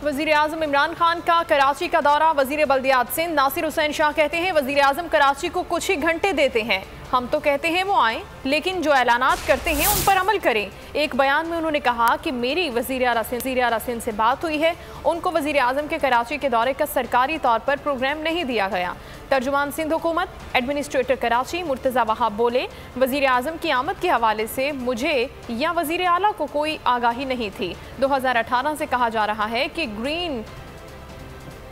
वजीर आजम इमरान खान का कराची का दौरा। वजीर बल्दियात सिंध नासिर हुसैन शाह कहते हैं वजीर आजम कराची को कुछ ही घंटे देते हैं, हम तो कहते हैं वो आएँ, लेकिन जो ऐलानात करते हैं उन पर अमल करें। एक बयान में उन्होंने कहा कि मेरी वजीर आला सिंध से बात हुई है, उनको वजीर आजम के कराची के दौरे का सरकारी तौर पर प्रोग्राम नहीं दिया गया। तर्जुमान सिंध हुकूमत एडमिनिस्ट्रेटर कराची मुर्तज़ा वहाब बोले, वजीर आजम की आमद के हवाले से मुझे या वजीर आला को कोई आगाही नहीं थी। 2018 से कहा जा रहा है कि ग्रीन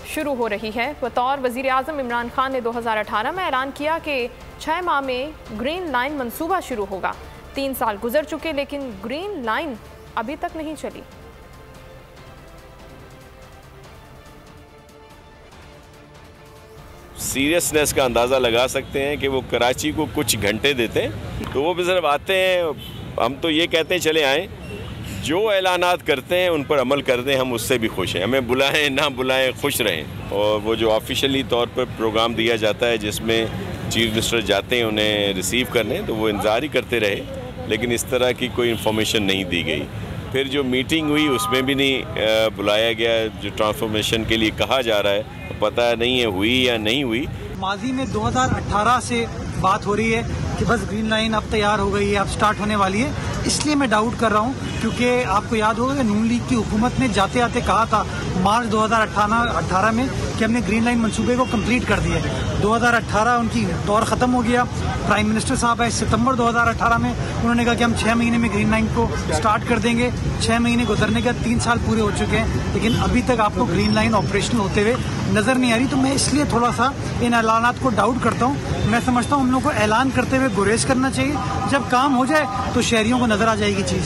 शुरू हो रही है। बतौर वजीर आजम इमरान खान ने 2018 में ऐलान किया कि 6 माह में ग्रीन लाइन मंसूबा शुरू होगा। 3 साल गुजर चुके लेकिन ग्रीन लाइन अभी तक नहीं चली। सीरियसनेस का अंदाज़ा लगा सकते हैं कि वो कराची को कुछ घंटे देते हैं तो वो भी सिर्फ आते हैं। हम तो ये कहते हैं चले आएँ, जो ऐलानात करते हैं उन पर अमल कर दें, हम उससे भी खुश हैं। हमें बुलाएं ना बुलाएं, खुश रहें। और वो जो ऑफिशियली तौर पर प्रोग्राम दिया जाता है जिसमें चीफ मिनिस्टर जाते हैं उन्हें रिसीव करने, तो वो इंतज़ार ही करते रहे, लेकिन इस तरह की कोई इन्फॉर्मेशन नहीं दी गई। फिर जो मीटिंग हुई उसमें भी नहीं बुलाया गया। जो ट्रांसफॉर्मेशन के लिए कहा जा रहा है पता नहीं है हुई या नहीं हुई। माजी में 2018 से बात हो रही है कि बस ग्रीन लाइन अब तैयार हो गई है, अब स्टार्ट होने वाली है, इसलिए मैं डाउट कर रहा हूँ क्योंकि आपको याद होगा नून लीग की हुकूमत ने जाते आते कहा था मार्च 2018 में कि हमने ग्रीन लाइन मंसूबे को कंप्लीट कर दिया है। 2018 उनकी दौर ख़त्म हो गया। प्राइम मिनिस्टर साहब आए सितंबर 2018 में, उन्होंने कहा कि हम 6 महीने में ग्रीन लाइन को स्टार्ट कर देंगे। 6 महीने गुजरने के बाद 3 साल पूरे हो चुके हैं, लेकिन अभी तक आपको ग्रीन लाइन ऑपरेशनल होते हुए नज़र नहीं आ रही। तो मैं इसलिए थोड़ा सा इन ऐलानात को डाउट करता हूँ। मैं समझता हूँ हम लोग को ऐलान करते हुए गुरेज करना चाहिए, जब काम हो जाए तो शहरियों को नज़र आ जाएगी चीज़।